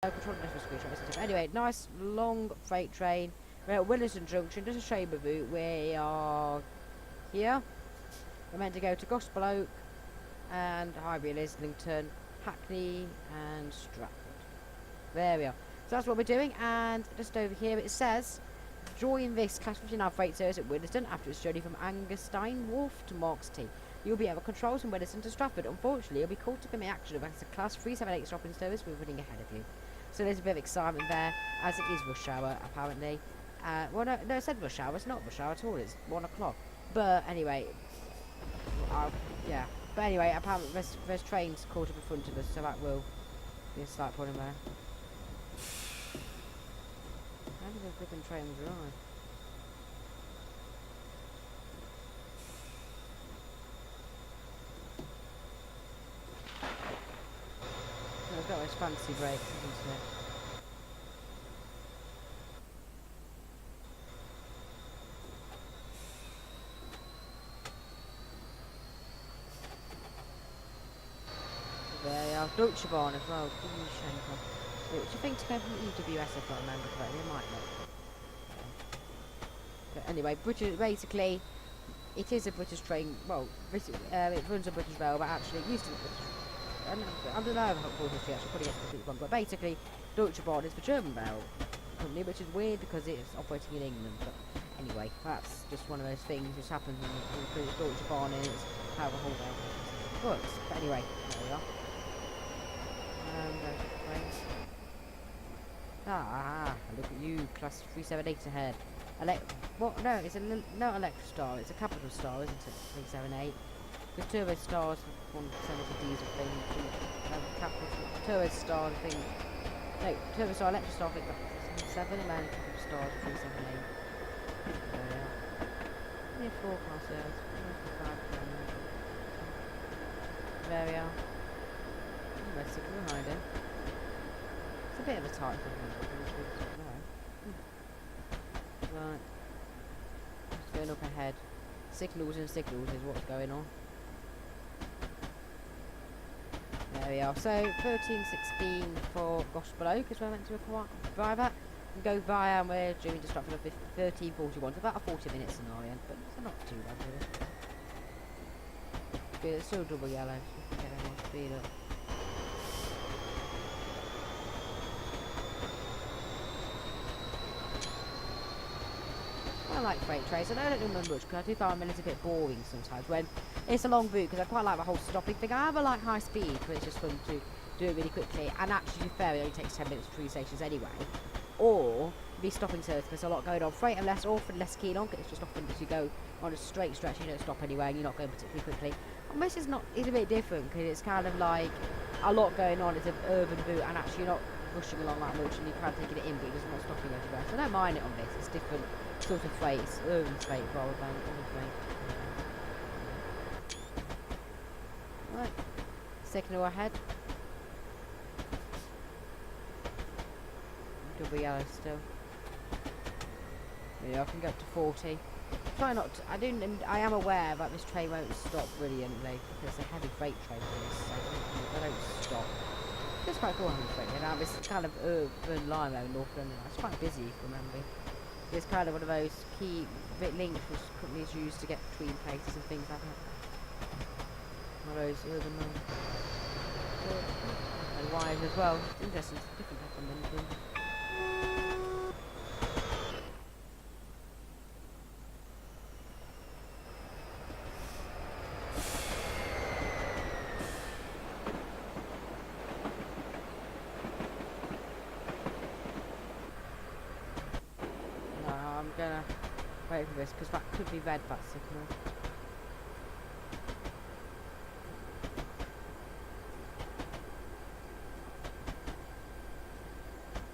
Control the screenshot. Anyway, nice long freight train. We're at Williston Junction, just a chamber route. We are here. We're meant to go to Gospel Oak and Highbury, Islington, Hackney and Straford. There we are. So that's what we're doing, and just over here it says join this Class 59 freight service at Williston after its journey from Angerstein Wharf to Marks T. You'll be able to control from Williston to Straford. Unfortunately, you'll be caught up in the action of a Class 378 stopping service we're running ahead of you. So there's a bit of excitement there, as it is rush hour, apparently. Well, no, it said rush hour. It's not rush hour at all. It's 1 o'clock. But anyway, yeah. But anyway, apparently there's trains caught up in front of us, so that will be a slight problem there. How do the flipping trains arrive? It's got those fancy brakes, isn't it? There you are. Deutsche Bahn as well. Which I think to go from EWS, if I remember correctly, it might not. But anyway, basically, it is a British train. Well, it runs a British rail, but actually it used to be British. I don't know how British actually putting it completely wrong, but basically, Deutsche Bahn is the German rail company, which is weird because it's operating in England. But anyway, that's just one of those things which happens when you put Deutsche Bahn in. It's how the whole rail works. But anyway, there we are. Look at you, Class 378 ahead. What? No, it's not Electra Star, it's a Capital Star, isn't it? 378. The Turbo Star's 170 diesel thing. Capital Turbo Star thing. No, Turbo Star, Electra Star, I think that's 7, and then Capital Star's 378. There we are. Near 4 car sales. There we are. Let's stick behind him. It's a bit of a tight thing. Right. Just going up ahead. Signals and signals is what's going on. There we are. So 13:16 for Gospel Oak is where I meant to drive at. And go via, and we're doing to Straford at 13:41. So about a 40-minute scenario, but it's not too bad really. But it's still double yellow, so we can get everyone's speed up. I like freight trains, and I don't do them much because I do find them a little bit boring sometimes when it's a long route, because I quite like the whole stopping thing. I either like high speed, where it's just fun to do it really quickly, and actually to be fair, it only takes 10 minutes between stations anyway, or be stopping service, there's a lot going on. Freight I'm often less keen on, because it's just often as you go on a straight stretch, you don't stop anywhere, and you're not going particularly quickly. And this is it's a bit different, because it's kind of like a lot going on. It's an urban route, and actually you're not rushing along that much, and you kind of taking it in, but you're just not stopping everywhere. So I don't mind it on this. It's different sort of freight. It's urban freight rather than other freight. Right, signal ahead. Double yellow still. Yeah, I can go up to 40. Try not to, I am aware that this train won't stop brilliantly because it's a heavy freight train, so they don't stop. It's quite cool having a freight train. This kind of urban line around North London. It's quite busy from memory. It's kind of one of those key links which companies use to get between places and things like that. One of those urban lines. And wide as well. It's interesting, it's different type of London. I'm gonna wait for this because that could be red, that signal.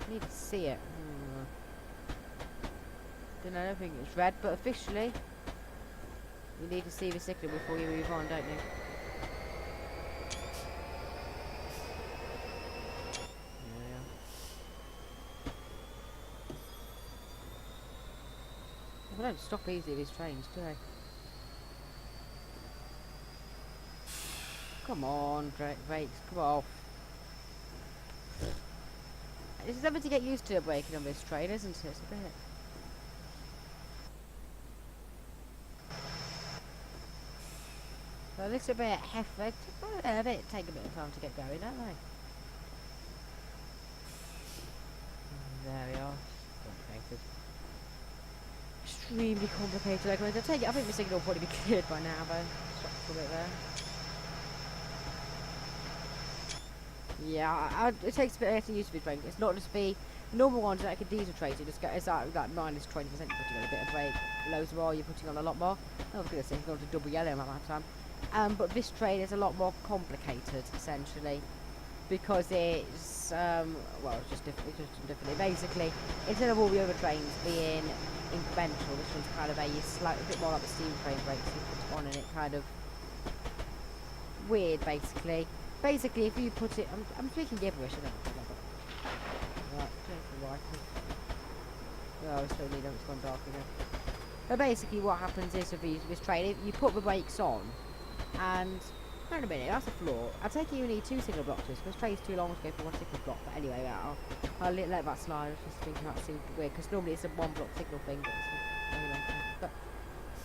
I need to see it. I don't think it's red, but officially you need to see the signal before you move on, don't you? They don't stop easily, these trains, do they? Come on, brakes, come off. It's something to get used to braking on this train, isn't it? It's a bit. So a little bit hefty. Take a bit of time to get going, don't they? There we are. Complicated. Extremely complicated. I think the signal will probably be cleared by now, though. Stop for a bit there. Yeah, it takes a bit of getting used to this brake. It's not just the normal ones like a diesel train. You just get it's like minus 20% putting on a bit of brake. Loads more, you're putting on a lot more. I was going to say it's going to double yellow at that time. But this train is a lot more complicated, essentially, because it's well, it's just different. It's just differently. Basically, instead of all the other trains being incremental, this one's kind of a bit more like the steam train brakes. You put it on and it kind of weird, basically. Basically, if you put it, I'm speaking gibberish, I don't know. Right, right. Oh, it's still need it's gone dark again. But basically, what happens is with this train, you put the brakes on, and hang on a minute, that's a flaw. I take it you need 2 signal blocks, because train's too long to go for 1 signal block. But anyway, I'll let that slide. I was just thinking that seemed weird, because normally it's a 1 block signal thing, but it's a very long time. But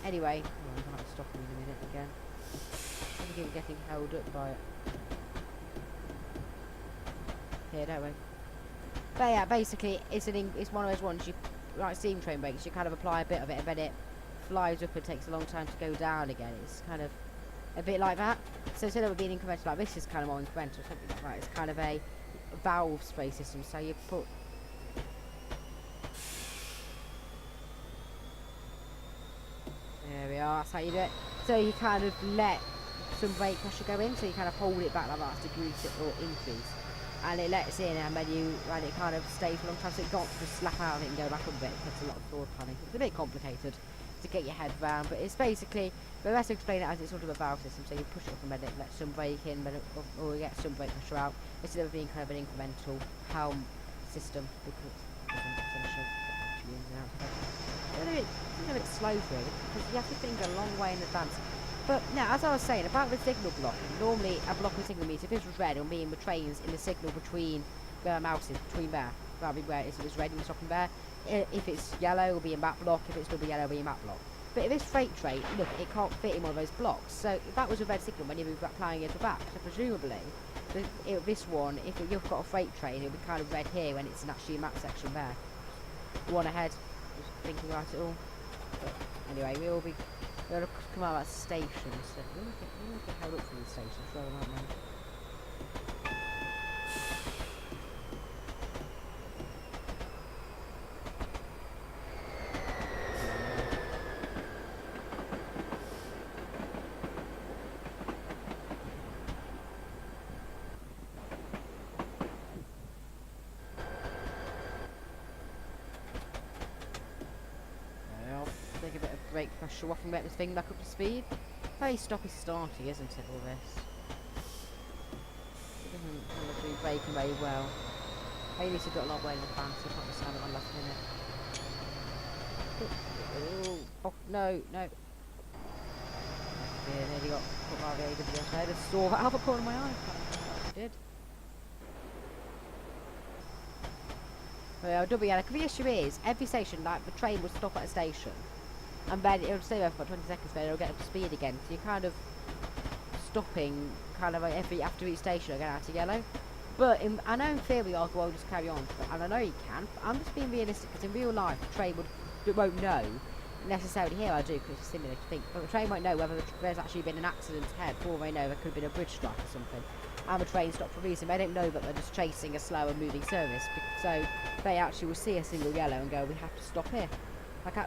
anyway, I'm going to have to stop in a minute again. I think getting held up by it. Here, don't we? But yeah, basically, it's one of those ones you like steam train brakes. You kind of apply a bit of it, and then it flies up and takes a long time to go down again. It's kind of a bit like that. So instead of it being incremental like this, is kind of more incremental, something like that. It's kind of a valve spray system. So you put there we are. That's how you do it. So you kind of let some brake pressure go in, so you kind of hold it back like that to decrease it or increase. And it lets in, and then it kind of stays for a long time, so it can't just slap out of it and go back up a bit. It takes a lot of forward planning. It's a bit complicated to get your head round, but it's basically, but let's explain it as it's sort of a valve system. So you push it up and then it lets some brake in, or you get some brake pressure out, instead of being kind of an incremental helm system, because it's essential. It's a bit slow through, because you have to think a long way in advance. But now, as I was saying about the signal block, normally a block of signal meter, if this was red, it'll mean the trains in the signal between where the mouse is, between there. That'll be where if it's red, you're stopping there. If it's yellow, it'll be in that block. If it's double yellow, it'll be in that block. But if it's freight train, look, it can't fit in one of those blocks. So if that was a red signal, when you're applying it to back, so presumably, this one, if you've got a freight train, it'll be kind of red here when it's actually in that section there. One ahead, just thinking about it all. But anyway, we'll come out of that station, so we'll get held up from the station, throw them out now. Take a bit of brake pressure off and get this thing back up to speed. Very stoppy-starty, isn't it, all this? It doesn't kind of do braking very well. I need to do a lot well in advance, so I can't just stand it on last minute. Oh, no. Yeah, nearly got put by the AWS there. I just saw that out of the corner of my eye. I did. Well, double yellow. The issue is, every station, like, the train will stop at a station, and then it'll stay there for about 20 seconds, then it'll get up to speed again. So you're kind of stopping, kind of like after each station, it'll get out to yellow. But I know in theory, I'll just carry on, and I know you can. But I'm just being realistic, because in real life, the train won't know necessarily. Here I do, because it's a simulator thing, but the train won't know whether there's actually been an accident ahead. For all they know, there could have been a bridge strike or something, and the train stopped for a reason. They don't know that they're just chasing a slower moving service, so they actually will see a single yellow and go, we have to stop here.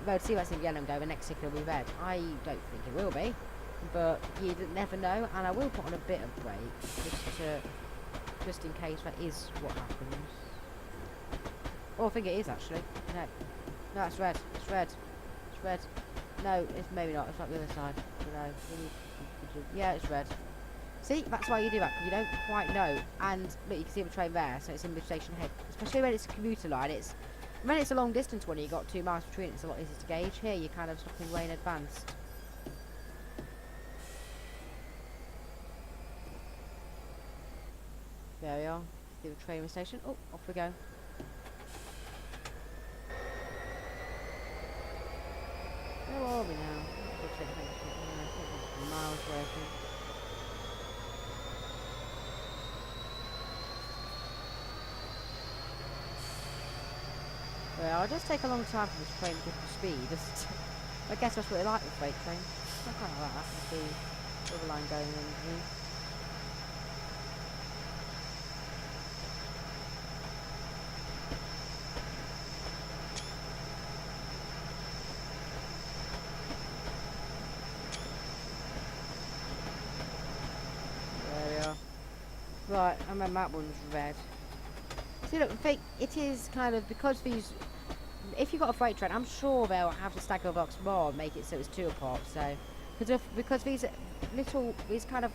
They'll see that single yellow and go, the next signal will be red. I don't think it will be, but you never know, and I will put on a bit of brake, just in case that is what happens. Oh, I think it is actually. No, it's red. It's red. It's red. No, it's maybe not. It's like the other side. No, yeah, it's red. See, that's why you do that, because you don't quite know. And look, you can see the train there, so it's in the station ahead. Especially when it's a commuter line. When it's a long distance one, you've got 2 miles between it, it's a lot easier to gauge. Here, you're kind of stopping way in advance. There we are. See the train station. Oh, off we go. Where are we now? Miles working. Well, I'll just take a long time for this train to get to speed. Just, I guess that's what they like with freight trains. I kind of like that with the other line going underneath. Right, and then that one's red. See, look, it is kind of, because these, if you've got a freight train, I'm sure they'll have to stack the blocks more and make it so it's 2 apart, so, because these little, these kind of,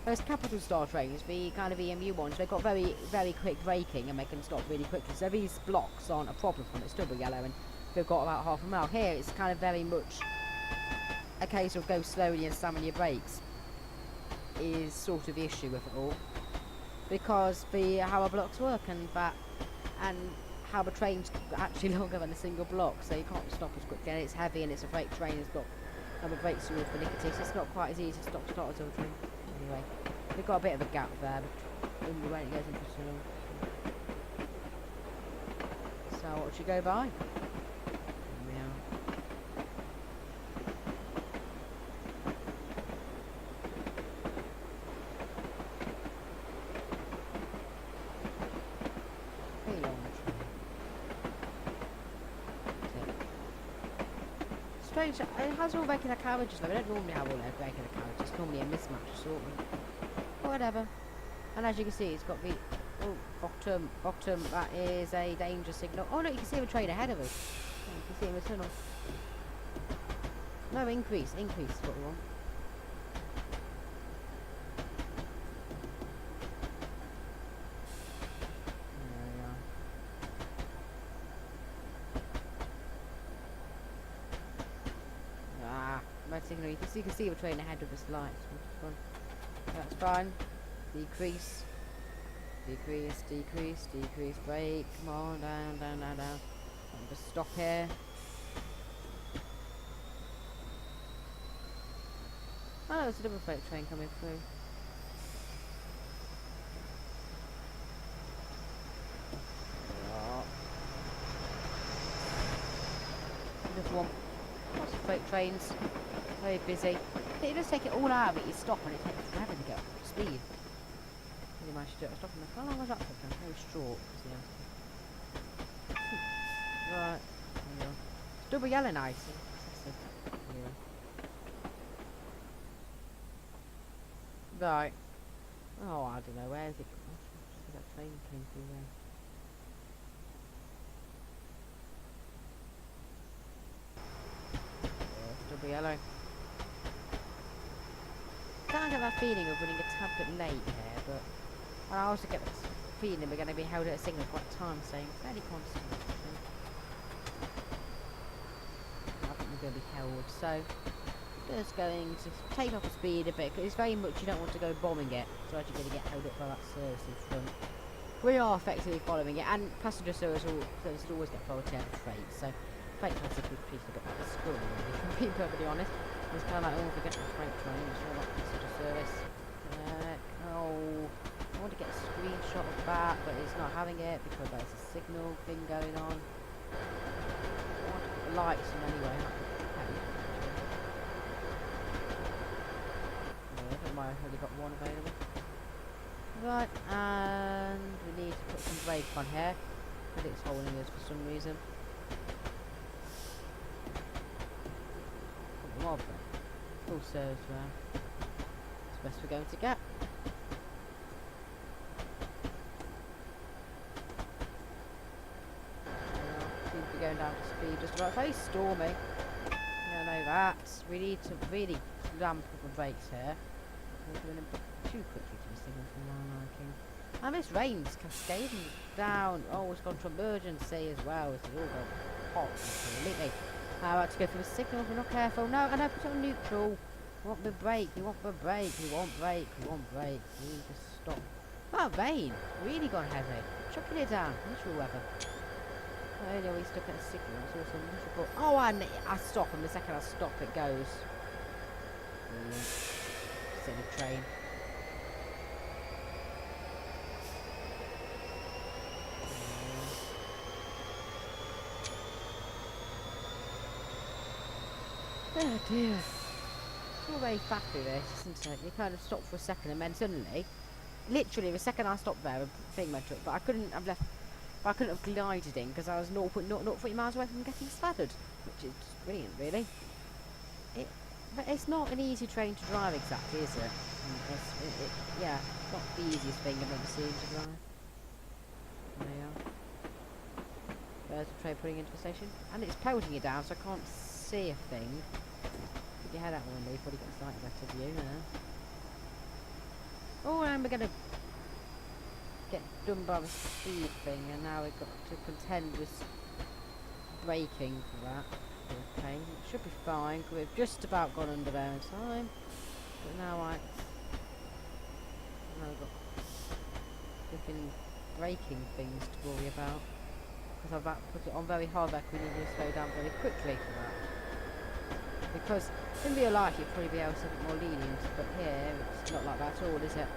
those capital star trains, the kind of EMU ones, they've got very, very quick braking and they can stop really quickly, so these blocks aren't a problem for them. It's still be yellow and they've got about half a mile. Here, it's kind of very much a case of go slowly and slam on your brakes is sort of the issue with it all, because how our blocks work and how the train's actually longer than a single block, so you can't stop as quickly, and it's heavy and it's a freight train, it's got the brakes are all finicky, so it's not quite as easy to stop a sort of thing. Anyway, we've got a bit of a gap there when it goes into tunnel. So what should go by? Strange, it has all regular carriages though. We don't normally have all regular carriages. It's normally a mismatch assortment. But whatever. And as you can see, it's got the bottom. That is a danger signal. Oh no, you can see the train ahead of us. Oh, you can see in the tunnel. No, increase is what we want. Signal. You can see the train ahead of us lights. That's fine. Decrease, brake, come on, down. Just stop here. Oh, there's a double freight train coming through. Just one. Lots of freight trains. Very busy. You just take it all out of it, you stop and it takes forever to get up to speed. Really managed to do it. Stop in the, how long was that for? Very short. Right. It's double yellow nice. Right. Oh, I don't know, where is it? That train came through there. Yeah, double yellow. I kind of get that feeling of running a tad bit late here, but I also get this feeling we're going to be held at a signal quite time, saying fairly constant. I think we're going to be held, so just going to take off the speed a bit, because it's very much you don't want to go bombing it, so you're going to get held up by that service in front. We are effectively following it, and passenger service always get priority over freight, so freight has a good piece to get back to school, really, if I'm being perfectly honest. It's kind of like, oh, forget the freight train, it's all about passenger service. Oh, I want to get a screenshot of that, but it's not having it because there's a signal thing going on. I want to put the lights on anyway. I don't mind, I've only got one available. Right, and we need to put some brake on here. I think it's holding us for some reason. More brake. Full serves there. It's the best we're going to get. Seems to be going down to speed just about. It's very stormy. Yeah, I know that. We need to really ramp up the brakes here. We're doing a bit too quickly to the signal for my liking. And this rain's cascading down. Oh, it's gone to emergency as well. It's all gone hot completely. I like to go for the signal if we're not careful. No, I know, put it on neutral. We want the brake, we want the brake, we want brake. We need to stop. Oh, rain. Really gone heavy. Chucking it down. Neutral weather. Earlier we stuck at a signal, it's also miserable. Oh, and I stop, and the second I stop it goes. Brilliant. Silly train. Oh dear. It's all very faffy this, isn't it? You kind of stop for a second and then suddenly, literally the second I stopped there, a thing went up, but I couldn't have left, I couldn't have glided in because I was 0.040 miles away from getting SPADded, which is brilliant really. But it's not an easy train to drive exactly, is it? Yeah, not the easiest thing I've ever seen to drive. There you are. There's the train putting into the station. And it's pelting you down, so I can't see a thing. Put your head out the window, you've probably got a slightly better view there. Oh, and we're going to get done by the speed thing, and now we've got to contend with braking for that. Okay, it should be fine, because we've just about gone under there in time. But now we've got flipping braking things to worry about. Because I've put it on very hard there, we need to slow down very quickly for that. Because in real life you'd probably be able to be a bit more lenient, but here it's not like that at all, is it?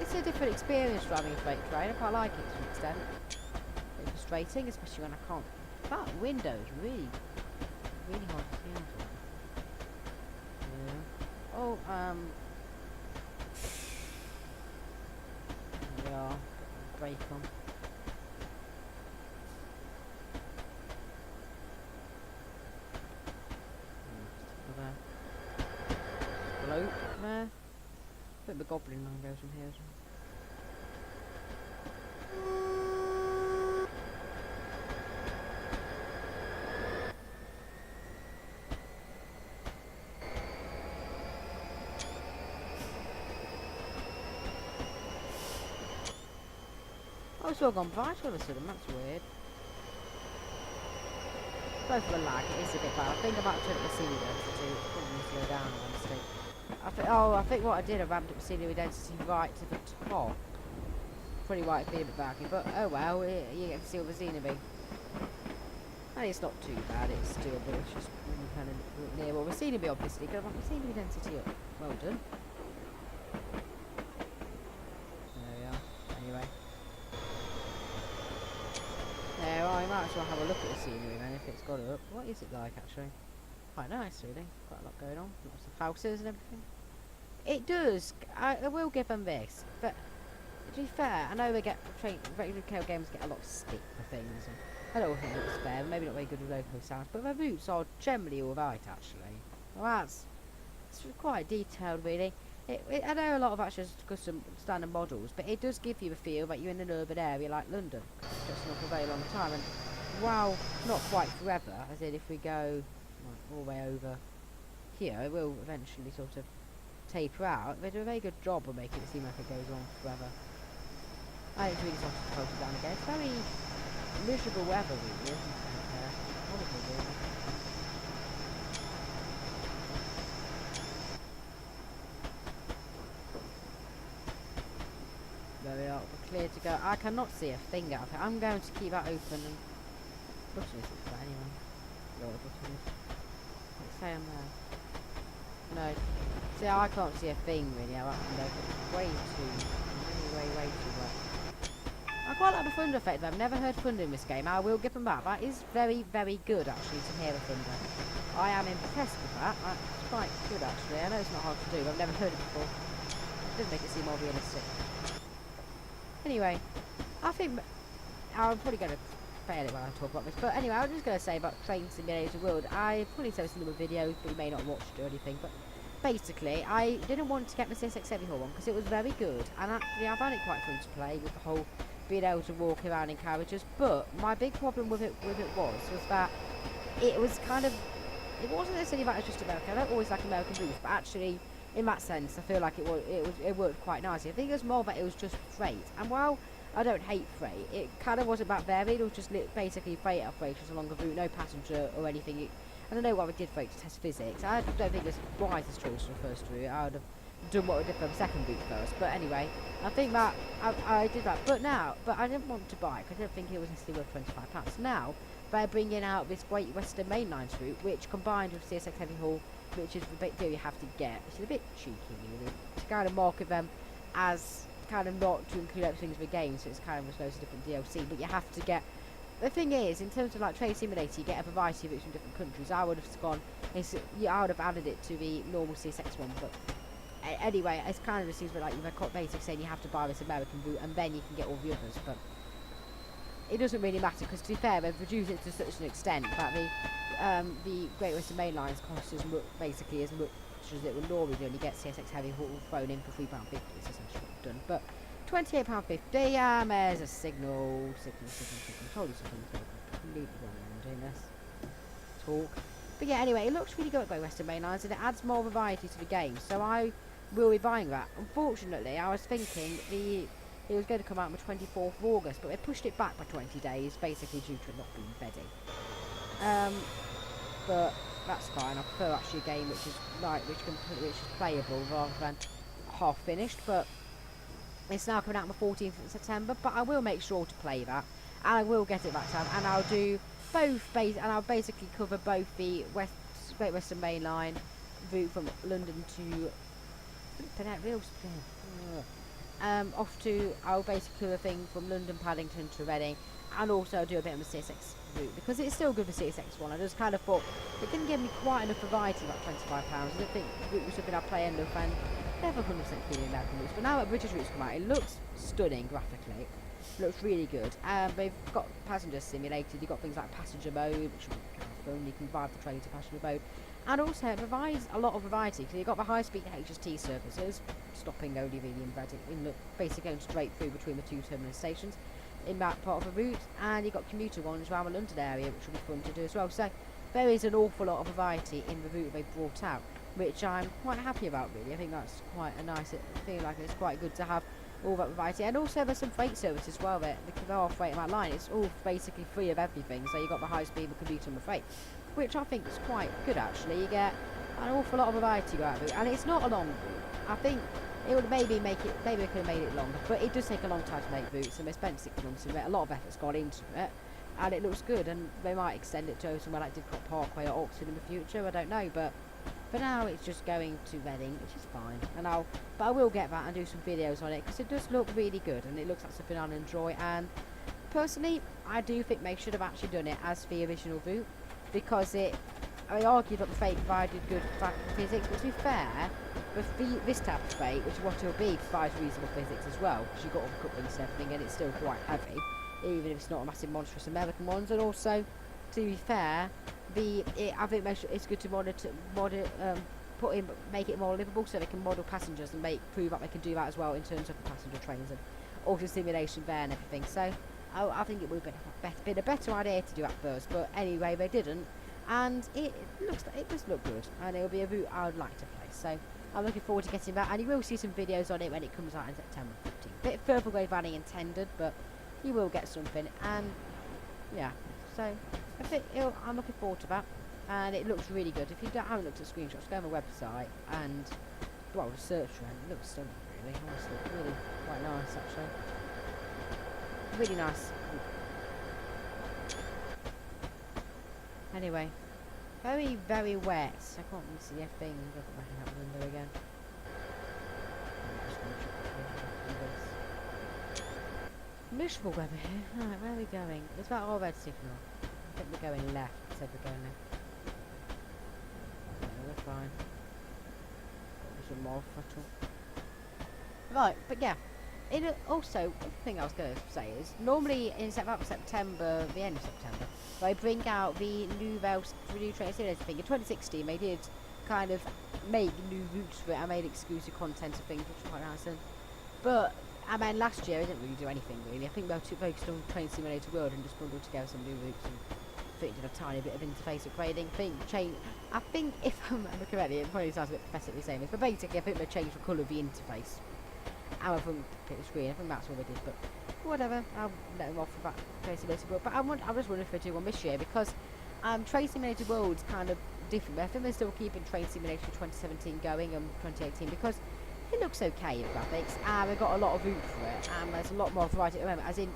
It's a different experience driving a freight train. I quite like it to an extent. It's frustrating, especially when I can't. That window is really hard to see into. Yeah. Oh, there we are. Brake on. Bloke there. Bit of a goblin line goes from here as well. Oh, it's all gone bright all of a sudden, that's weird. Both for the lag, it is a bit bad. I think I might have turned up the scenery density, it's probably slow down honestly. I think what I did, I ramped up scenery density right to the top. Pretty right to be a bit baggy, but oh well, you get to see all the scenery. And it's not too bad, it's doable, it's just kind of near all the scenery obviously, because I've got the scenery density up. Well done. There we are, anyway. Yeah, well, I might as well have a look at the scenery then if it's got up. What is it like actually? Quite nice really, quite a lot going on, lots of houses and everything. It does, I will give them this, but to be fair, I know they get, regular KO games get a lot of stick for things, and I don't think it was fair, maybe not very good with local sounds, but their routes are generally alright actually. Well it's quite detailed really. I know a lot of actually custom standard models, but it does give you a feel that you're in an urban area like London. It's just not for a very long time, and while not quite forever, as in if we go all the way over here, it will eventually sort of taper out. They do a very good job of making it seem like it goes on forever. I think it's really starting to close it down again. It's very miserable weather really, isn't it? Horrible really. There we are, we're clear to go. I cannot see a thing out there. I'm going to keep that open and button is it anyway. What the button is. Let's say I'm there. No. See, I can't see a thing really out there. It's way too wet. I quite like the thunder effect though. I've never heard thunder in this game. I will give them that. That is very, very good actually to hear the thunder. I am impressed with that. It's quite good actually. I know it's not hard to do, but I've never heard it before. It does make it seem more realistic. Anyway, I think I'm probably going to fail it when I talk about this. But anyway, I was just going to say about Train Simulator World. I probably said this in the videos, but you may not have watched it or anything. But basically, I didn't want to get my CSX74 one because it was very good. And actually, I found it quite fun to play with the whole being able to walk around in carriages. But my big problem with it was that it was kind of, it wasn't necessarily that it was just American. I don't always like American routes, but actually, in that sense, I feel like it worked quite nicely. I think it was more that it was just freight. And while I don't hate freight, it kind of wasn't that varied. It was just basically freight operations along the route, no passenger or anything. And I know why we did freight to test physics. I don't think it's the wisest choice for the first route. I would have done what I did for the second boot first. But anyway, I think that I did that. But I didn't want to buy it because I didn't think it was necessarily worth £25. Now, they're bringing out this Great Western Main Lines route, which combined with CSX Heavy Haul, which is the big deal you have to get, which is a bit cheeky really, to kind of market them as kind of not to include everything in the game, so it's kind of just loads of different DLC, but you have to get. The thing is, in terms of like Train Simulator, you get a variety of it from different countries. I would have gone, I would have added it to the normal CSX one, but anyway, it's kind of just seems like you've got basic saying you have to buy this American route and then you can get all the others, but it doesn't really matter because to be fair, they've reduced it to such an extent that the Great Western Main Lines cost as much, basically as much as it would normally do, and you get CSX Heavy Haul thrown in for £3.50. It's essentially what I've done, but £28.50. There's a signal. Told you something completely wrong when I'm doing this talk. But yeah, anyway, it looks really good at Great Western Main Lines, and it adds more variety to the game. So I will be buying that. Unfortunately, I was thinking it was going to come out on the 24th of August, but they pushed it back by 20 days, basically due to it not being ready. But that's fine. I prefer actually a game which is playable rather than half finished. But it's now coming out on the 14th of September, but I will make sure to play that, and I will get it that time, and I'll do both and I'll basically cover both the Great Western Main Line route from London to I'll basically do a thing from London Paddington to Reading, and also do a bit of the CSX route because it's still good for CSX one. I just kind of thought it didn't give me quite enough variety, like £25. I didn't think the route was something I'd play enough, and never 100% feeling American routes, but now that British routes come out, it looks stunning graphically. It looks really good. They've got passenger simulated. You've got things like passenger mode, which will be kind of fun. You can drive the train to passenger mode, and also it provides a lot of variety because you've got the high-speed HST services, stopping only really in Reading, basically going straight through between the two terminal stations in that part of the route, and you've got commuter ones around the London area, which will be fun to do as well. So there is an awful lot of variety in the route they've brought out, which I'm quite happy about really. I think that's quite a nice thing, like it's quite good to have all that variety. And also there's some freight service as well there are freight on that line. It's all basically free of everything, so you've got the high speed, the commuter and the freight, which I think is quite good actually. You get an awful lot of variety out of it, and it's not a long route. I think it would maybe we could have made it longer, but it does take a long time to make routes, and they spent 6 months in it. A lot of effort's gone into it, and it looks good, and they might extend it to somewhere like Didcot Parkway or Oxford in the future, I don't know, but for now it's just going to Reading, which is fine, but I will get that and do some videos on it, because it does look really good, and it looks like something I'll enjoy, and personally, I do think they should have actually done it as the original route, because I argue that the freight provided good physics, but to be fair, this type of freight, which is what it'll be, provides reasonable physics as well, because you've got all the couplings and everything, and it's still quite heavy, even if it's not a massive monstrous American ones. And also, to be fair, I think it's good to make it more livable, so they can model passengers and prove that they can do that as well in terms of the passenger trains and auto simulation there and everything. So I think it would have been a better idea to do that first, but anyway they didn't, and it does look good, and it will be a route I would like to play. So I'm looking forward to getting that, and you will see some videos on it when it comes out in September 15th. Bit further away than I intended, but you will get something, and yeah, so I'm looking forward to that, and it looks really good. If you haven't looked at screenshots, go on the website and search for it. It looks stunning, really, honestly, really quite nice actually, really nice. Anyway, very, very wet. I can't really see a thing. I've got back out the window again. Miserable weather here. Right, where are we going? It's about our red signal. I think we're going left. It said we're going left. Yeah, we're fine. Got some more throttle. Right, but yeah. Also, the thing I was going to say is, normally in September, the end of September, they bring out the new train simulator thing. In 2016, they did kind of make new routes for it. I made exclusive content and things, which was quite nice. But I mean, last year I didn't really do anything really. I think they were too focused on Train Simulator World and just bundled together some new routes and did a tiny bit of interface upgrading. I think if I remember correctly, it probably sounds a bit pathetically saying this, but basically I think they changed the colour of the interface. And I think the screen, I think that's what they did, but whatever, I'll let them off for that Train Simulator World. But I was wondering if they do one this year, because Train Simulator World's kind of different. But I think they're still keeping Train Simulator 2017 going and 2018, because It looks okay, the graphics, and we've got a lot of route for it, and there's a lot more variety at the moment, as in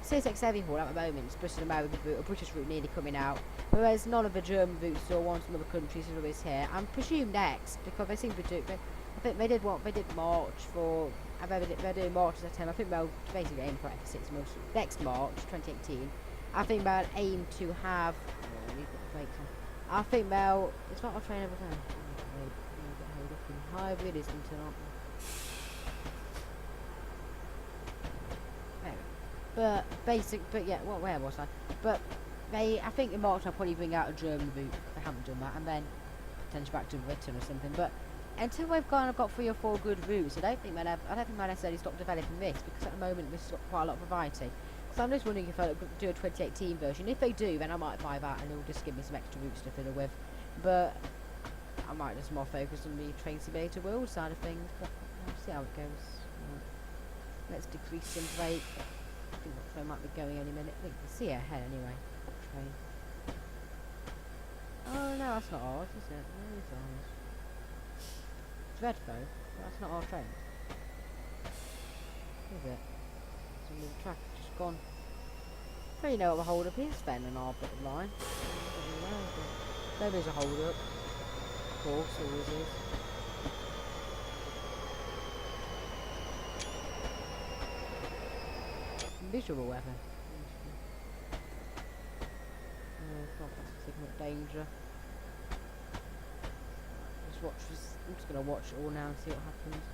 CSX Heavy Haul at the moment, it's just an American route, a British route nearly coming out, but there's none of the German routes or ones from other countries that are here. I'm presumed next, because they seem to do, I think they did March for, they're doing March as a 10, I think they'll basically aim for it for 6 months, next March, 2018, I think they'll aim to have, oh, we've got the brakes on, I think they'll, it's not a train over there, hybrid isn't it, aren't they? But yeah, well, where was I? But I think in March I'll probably bring out a German route. They haven't done that, and then potentially back to Britain or something. But until we've got 3 or 4 good routes, I don't think they'll necessarily stop developing this, because at the moment this has got quite a lot of variety. So I'm just wondering if I'll do a 2018 version. If they do, then I might buy that, and it'll just give me some extra routes to fiddle with. But I might just more focus on the train simulator world side of things. But I'll see how it goes. Right. Let's decrease some brake. I think that train might be going any minute. I think you can see it ahead anyway. Train. Oh no, that's not ours, is it? Where is ours? Dreadful. That's not our train. Is it? It's on the track, it's just gone. Well, you know what the hold up is then in our bit of line. There is a hold up. Of course, always is. Miserable weather. God, that's a signal of danger. I'm just going to watch it all now and see what happens.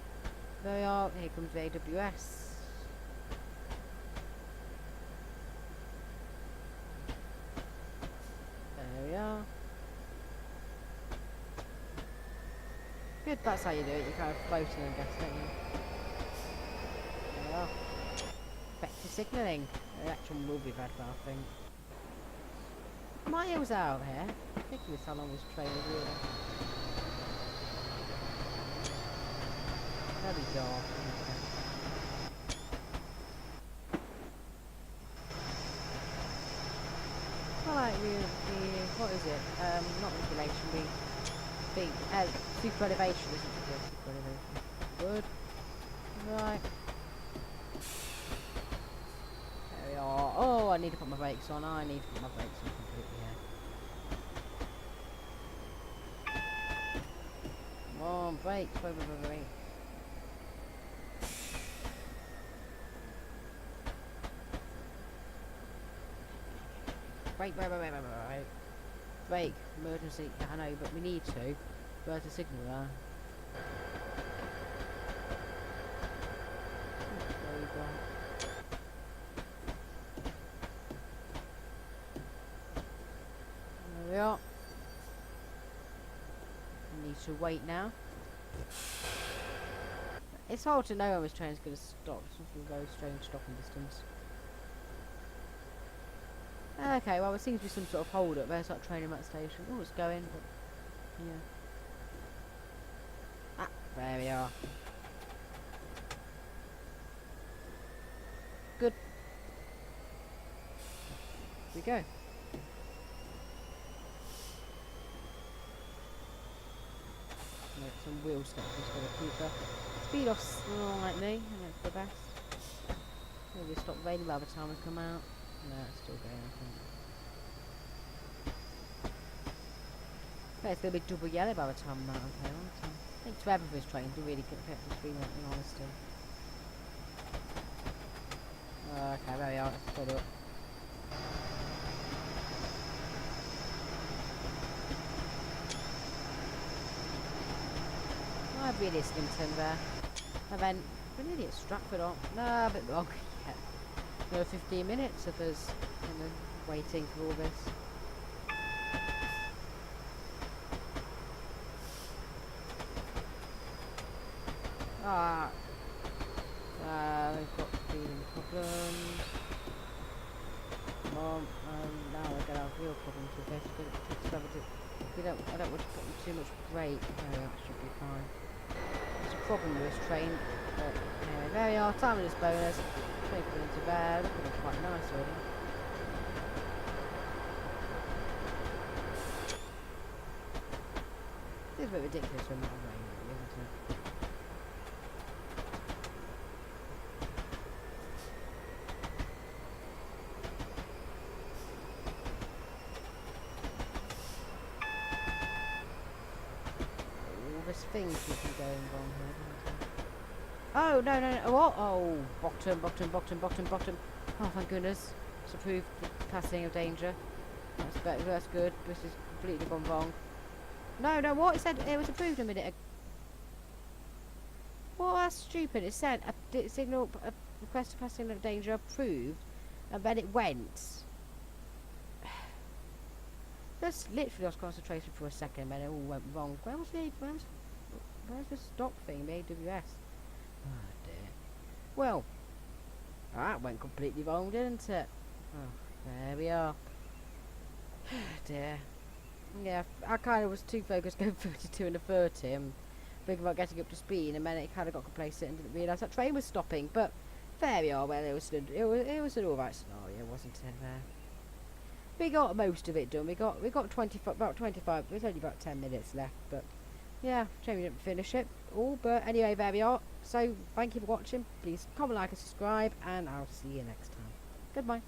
There we are. Here comes the AWS. There we are. Good, that's how you do it. You're kind of floating, I guess, don't you? There we are. Vector signalling. The electron will be bad, but I think. Miles out here. Ridiculous how long this train is really. Very dark. I like what is it? Not insulation, super elevation, isn't it? Yeah, super elevation. Good. Right. There we are. Oh, I need to put my brakes on. I need to put my brakes on completely here. Come on, brakes. Wait. Brake, emergency, I know, but we need to. Where's the signal there? There we are. We need to wait now. It's hard to know when this train's going to stop. Something very strange stopping distance. Okay, well, there seems to be some sort of hold up. There's that train in that station. Oh, it's going, but yeah. Ah, there we are. Good. Here we go. Make some wheel stops instead of keep the speed off slightly, and that's the best. Maybe stop raining by the time we come out. No, it's still going, I think. But it's going to be double yellow by the time I'm out of here, won't it? I think Trevor for his train to really get the screen out, in honesty. Okay, there we are, let's follow up. I'd be listening to him there. And then, we're nearly at Straford, aren't we? No, a bit longer yet. Another 15 minutes of us waiting for all this. We've got feeding problems. Come on, now we're going to have real problems with this. I don't want to put too much brake. No, that should be fine. There's a problem with this train, but anyway, there we are, time of this bonus. Train put into bed, looking quite nice already. It's a bit ridiculous when not rain, really, isn't it? things keep going wrong here, don't they? Oh, no, no, no. What? Oh, bottom, bottom, bottom, bottom, bottom. Oh, thank goodness. It's approved the passing of danger. That's good. This is completely gone wrong. No, no, what? It said it was approved a minute ago. Well, that's stupid. It said a signal, a request for passing of danger approved, and then it went. Just literally lost concentration for a second, and then it all went wrong. Where's the stop thing, the AWS? Oh dear. Well, that went completely wrong, didn't it? Oh, there we are. Dear. Yeah, I kind of was too focused going 32 and a 30 and thinking about getting up to speed, and then it kind of got complacent and didn't realise that train was stopping. But there we are. Well, it was an alright scenario, wasn't it? We got most of it done. We got about 25. There's only about 10 minutes left, but yeah, shame we didn't finish it all. But anyway, there we are. So thank you for watching. Please comment, like, and subscribe, and I'll see you next time. Goodbye.